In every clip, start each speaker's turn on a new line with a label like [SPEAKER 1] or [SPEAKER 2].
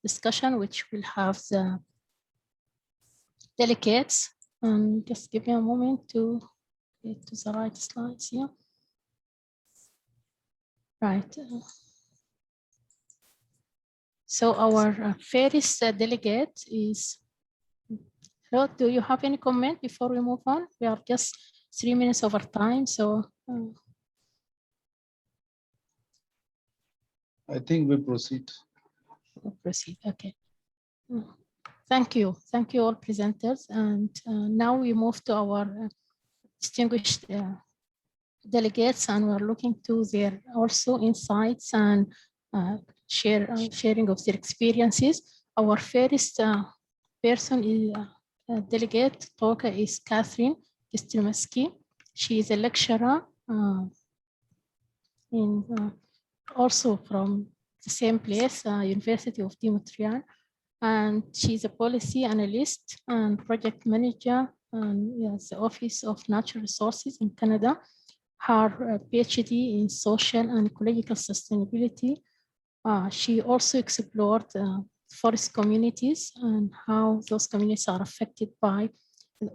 [SPEAKER 1] discussion, which will have the delegates. And just give me a moment to get to the right slides here. Right. So our first delegate is, hello, do you have any comment before we move on? We are just 3 minutes over time, so.
[SPEAKER 2] I think we proceed.
[SPEAKER 1] We'll proceed, okay. Thank you all presenters. And now we move to our distinguished delegates, and we're looking to their also insights and sharing of their experiences. Our first person is delegate talker is Kathryn Jastremski. She is a lecturer also from the same place, University of Montréal, and she's a policy analyst and project manager in the Office of Natural Resources in Canada. Her PhD in social and ecological sustainability. She also explored forest communities and how those communities are affected by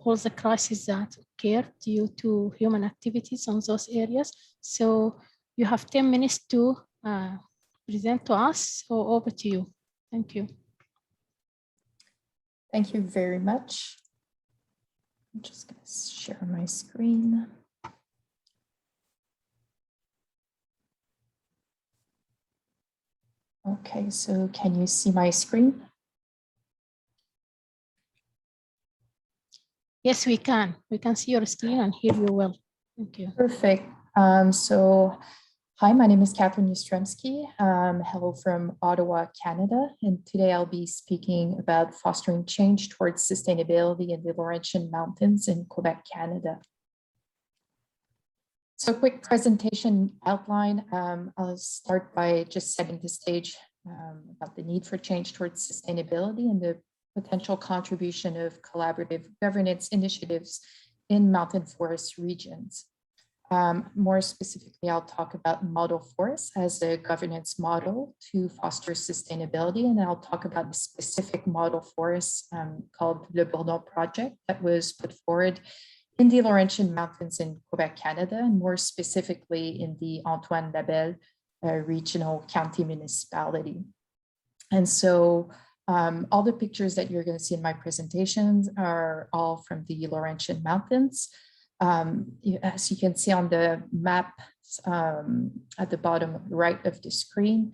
[SPEAKER 1] all the crises that occur due to human activities on those areas. So you have 10 minutes to present to us, so over to you. Thank you.
[SPEAKER 3] Thank you very much. I'm just going to share my screen. Okay, so can you see my screen?
[SPEAKER 1] Yes, we can. We can see your screen and hear you well. Thank you.
[SPEAKER 3] Perfect. So, hi, my name is Kathryn Jastremski. Hello from Ottawa, Canada. And today I'll be speaking about fostering change towards sustainability in the Laurentian Mountains in Quebec, Canada. So quick presentation outline. I'll start by just setting the stage about the need for change towards sustainability and the potential contribution of collaborative governance initiatives in mountain forest regions. More specifically, I'll talk about model forests as a governance model to foster sustainability, and I'll talk about the specific model forest called Le Bourdon Project that was put forward in the Laurentian Mountains in Quebec, Canada, and more specifically in the Antoine Labelle regional county municipality. And so all the pictures that you're going to see in my presentations are all from the Laurentian Mountains. As you can see on the map at the bottom right of the screen,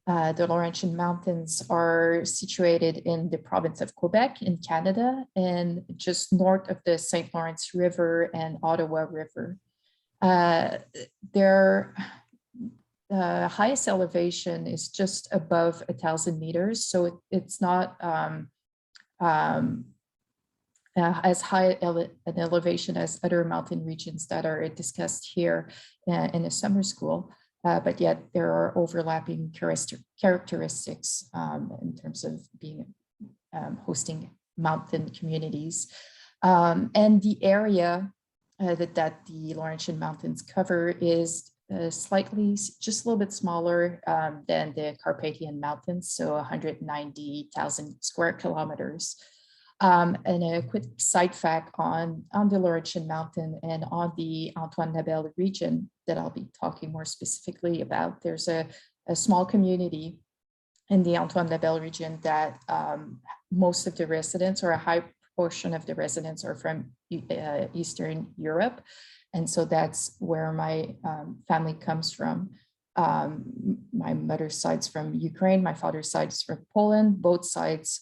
[SPEAKER 3] the Laurentian Mountains are situated in the province of Quebec in Canada and just north of the St. Lawrence River and Ottawa River. Their highest elevation is just above 1,000 meters, so it's not as high an elevation as other mountain regions that are discussed here in the summer school. But yet there are overlapping characteristics in terms of being hosting mountain communities. And the area that the Laurentian Mountains cover is slightly, just a little bit smaller than the Carpathian Mountains, so 190,000 square kilometers. And a quick side fact on the Laurentian Mountain and on the Antoine Labelle region that I'll be talking more specifically about. There's a small community in the Antoine Labelle region that most of the residents, or a high portion of the residents, are from Eastern Europe. And so that's where my family comes from. My mother's side's from Ukraine, my father's side's from Poland. Both sides,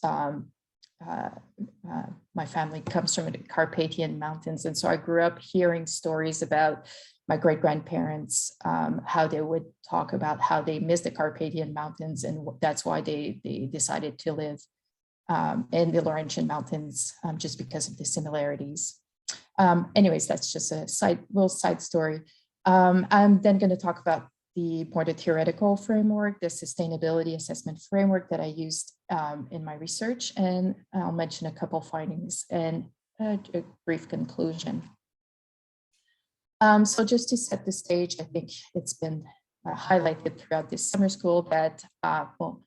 [SPEAKER 3] my family comes from the Carpathian Mountains. And so I grew up hearing stories about my great-grandparents, how they would talk about how they miss the Carpathian Mountains, and that's why they decided to live in the Laurentian Mountains, just because of the similarities. Anyways, that's just a little side story. I'm then going to talk about the more the theoretical framework, the sustainability assessment framework that I used in my research, and I'll mention a couple findings and a brief conclusion. So just to set the stage, I think it's been highlighted throughout this summer school that, well,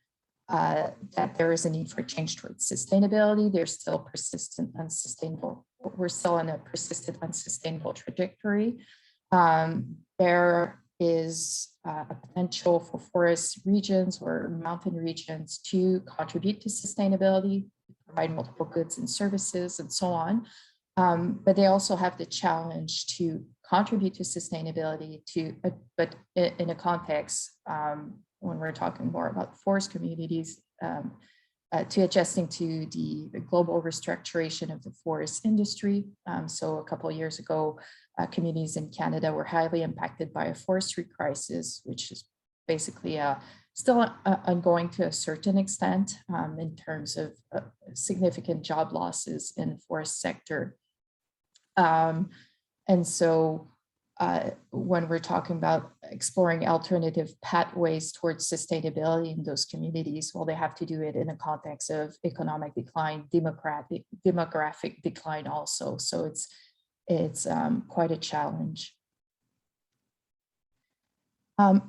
[SPEAKER 3] that there is a need for change towards sustainability. There's still persistent unsustainable. We're still on a persistent unsustainable trajectory. There is a potential for forest regions or mountain regions to contribute to sustainability, provide multiple goods and services and so on. But they also have the challenge to contribute to sustainability but in a context when we're talking more about forest communities, to adjusting to the global restructuration of the forest industry. So a couple of years ago, communities in Canada were highly impacted by a forestry crisis, which is basically still ongoing to a certain extent in terms of significant job losses in the forest sector. And so when we're talking about exploring alternative pathways towards sustainability in those communities, well, they have to do it in a context of economic decline, demographic decline also. So it's quite a challenge.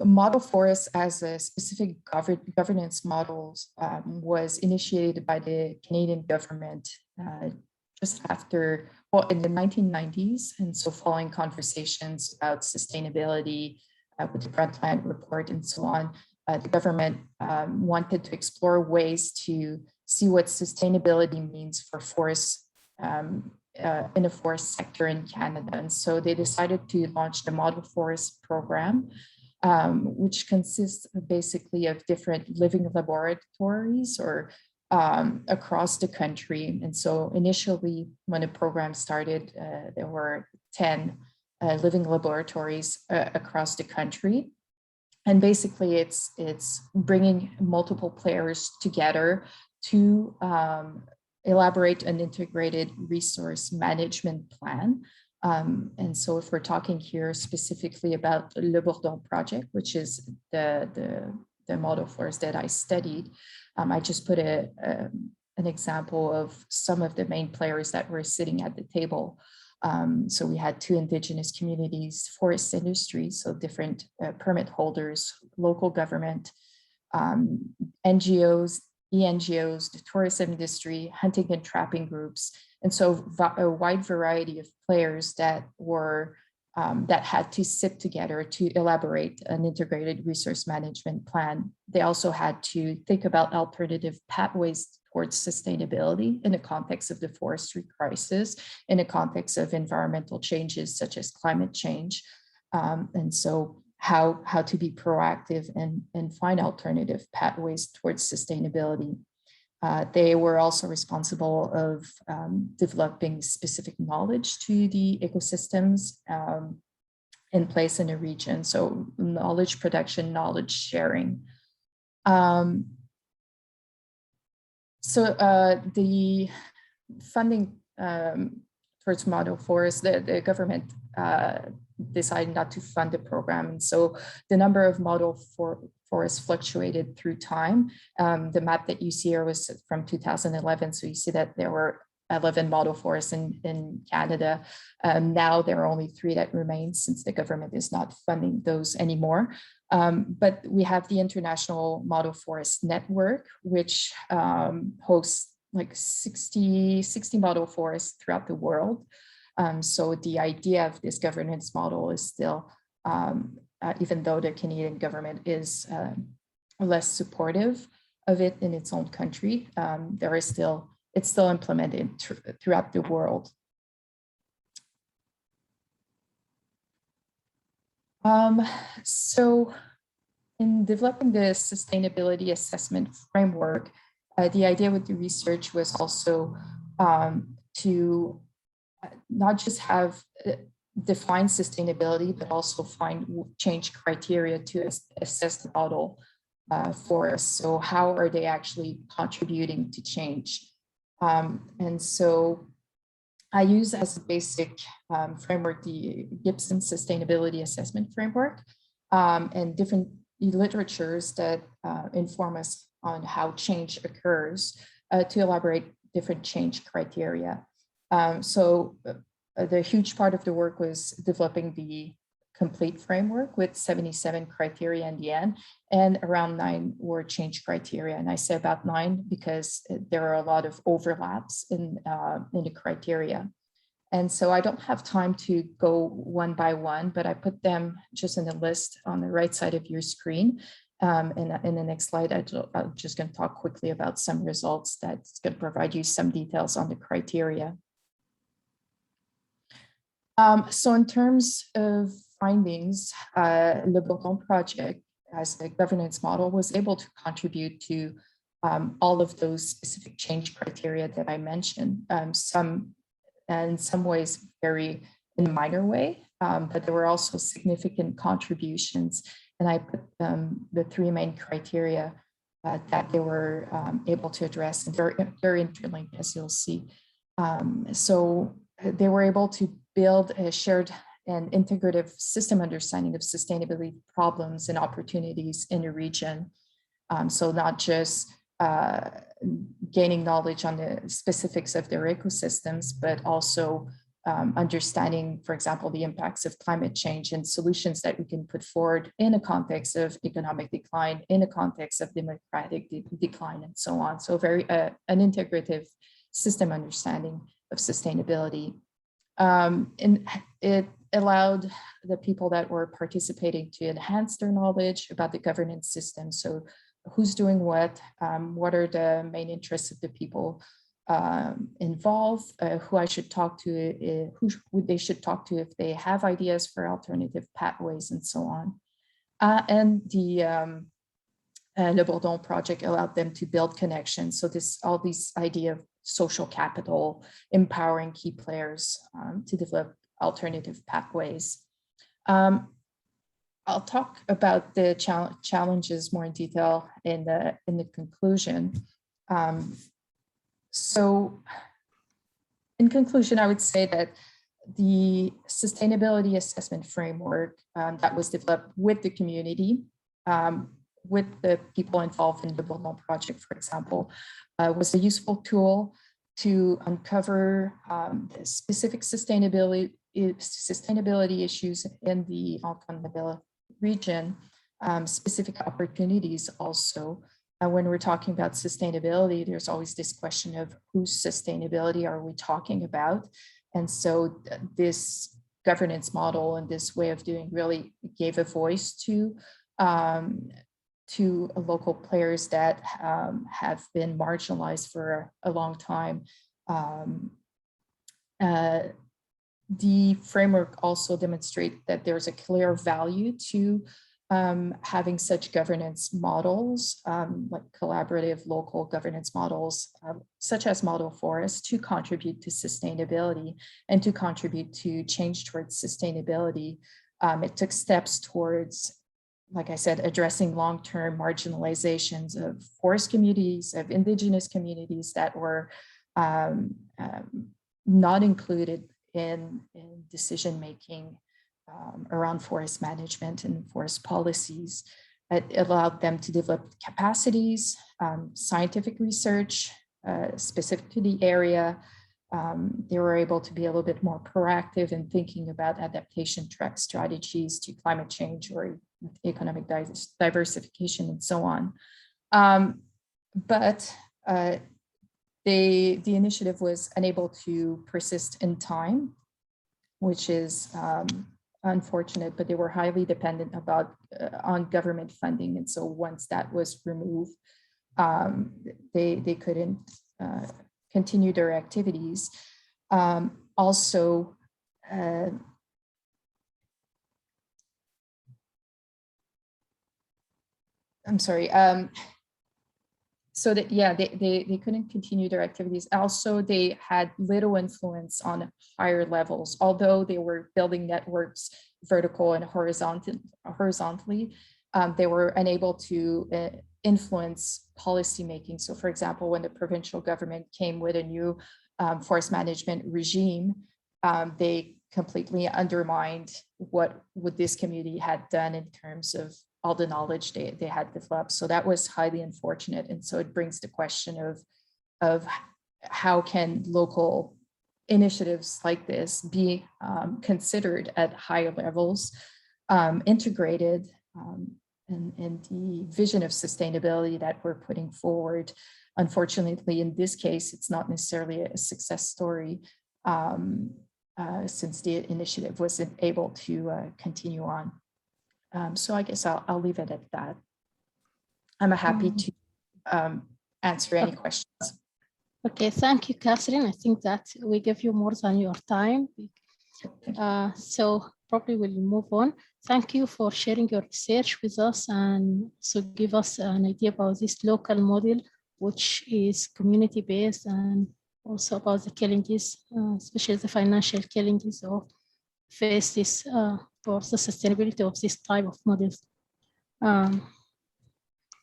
[SPEAKER 3] Model forests as a specific governance models was initiated by the Canadian government just after, well, in the 1990s. And so following conversations about sustainability with the Brundtland report and so on, the government wanted to explore ways to see what sustainability means for forests in the forest sector in Canada. And so they decided to launch the Model Forest Program, which consists basically of different living laboratories or across the country. And so initially, when the program started, there were 10 living laboratories across the country. And basically, it's bringing multiple players together to elaborate an integrated resource management plan. And so if we're talking here specifically about the Le Bourdon project, which is the model forest that I studied, I just put an example of some of the main players that were sitting at the table. So we had 2 Indigenous communities, forest industry, so different permit holders, local government, NGOs, ENGOs, the tourism industry, hunting and trapping groups. And so a wide variety of players that were that had to sit together to elaborate an integrated resource management plan. They also had to think about alternative pathways towards sustainability in the context of the forestry crisis, in the context of environmental changes such as climate change. And so how to be proactive and find alternative pathways towards sustainability. They were also responsible of developing specific knowledge to the ecosystems in place in the region. So knowledge production, knowledge sharing. So the funding towards model forests, the government decided not to fund the program. And so the number of model forests fluctuated through time. The map that you see here was from 2011. So you see that there were 11 model forests in Canada. Now there are only 3 that remain since the government is not funding those anymore. But we have the International Model Forest Network, which hosts like 60 model forests throughout the world. So the idea of this governance model is still, even though the Canadian government is less supportive of it in its own country, it's still implemented throughout the world. So in developing the sustainability assessment framework, the idea with the research was also to not just have define sustainability, but also find change criteria to assess the model forests. So how are they actually contributing to change? And so I use as a basic framework the Gibson Sustainability Assessment Framework and different literatures that inform us on how change occurs to elaborate different change criteria. So the huge part of the work was developing the complete framework with 77 criteria in the end, and around 9 were change criteria. And I say about 9 because there are a lot of overlaps in the criteria. And so I don't have time to go one by one, but I put them just in a list on the right side of your screen. And in the next slide, I'm just going to talk quickly about some results that's going to provide you some details on the criteria. So in terms of findings, Le Bourdon project as a governance model was able to contribute to all of those specific change criteria that I mentioned. Some, in some ways, very in a minor way, but there were also significant contributions. And I put the 3 main criteria that they were able to address, and they're interlinked, as you'll see. So they were able to build a shared and integrative system understanding of sustainability problems and opportunities in a region. So not just gaining knowledge on the specifics of their ecosystems, but also understanding, for example, the impacts of climate change and solutions that we can put forward in a context of economic decline, in a context of democratic decline, and so on. So very an integrative system understanding of sustainability. And it allowed the people that were participating to enhance their knowledge about the governance system. So who's doing what are the main interests of the people involved, who I should talk to, who they should talk to if they have ideas for alternative pathways, and so on. And the Le Bourdon project allowed them to build connections. So all these idea of social capital, empowering key players to develop alternative pathways. I'll talk about the challenges more in detail in the conclusion. So in conclusion, I would say that the sustainability assessment framework that was developed with the community, with the people involved in the Bourdon project, for example, was a useful tool to uncover the specific sustainability issues in the Encontre region, specific opportunities also. When we're talking about sustainability, there's always this question of whose sustainability are we talking about? And so this governance model and this way of doing really gave a voice to local players that have been marginalized for a long time. The framework also demonstrates that there's a clear value to having such governance models, like collaborative local governance models, such as model forests, to contribute to sustainability and to contribute to change towards sustainability. It took steps towards, like I said, addressing long-term marginalizations of forest communities, of indigenous communities that were not included in decision-making around forest management and forest policies. It allowed them to develop capacities, scientific research specific to the area. They were able to be a little bit more proactive in thinking about adaptation strategies to climate change or economic diversification and so on. But the initiative was unable to persist in time, which is unfortunate, but they were highly dependent on government funding. And so once that was removed, they couldn't continue their activities. Also, I'm sorry. So that, yeah, they couldn't continue their activities. Also, they had little influence on higher levels, although they were building networks vertical and horizontally. They were unable to influence policymaking. So for example, when the provincial government came with a new forest management regime, they completely undermined what this community had done in terms of all the knowledge they had developed. So that was highly unfortunate. And so it brings the question of how can local initiatives like this be considered at higher levels integrated in the vision of sustainability that we're putting forward. Unfortunately, in this case, it's not necessarily a success story since the initiative wasn't able to continue on. So I guess I'll leave it at that. I'm happy to answer any questions.
[SPEAKER 1] Okay, thank you, Kathryn. I think that we give you more than your time. So probably we'll move on. Thank you for sharing your research with us and so give us an idea about this local model, which is community-based, and also about the challenges, especially the financial challenges of faces for the sustainability of this type of models.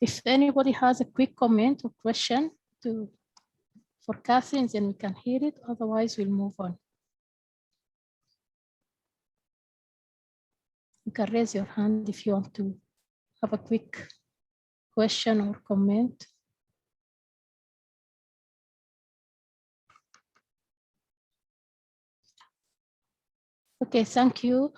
[SPEAKER 1] If anybody has a quick comment or question for Kathryn, then we can hear it. Otherwise, we'll move on. You can raise your hand if you want to have a quick question or comment. Okay, thank you.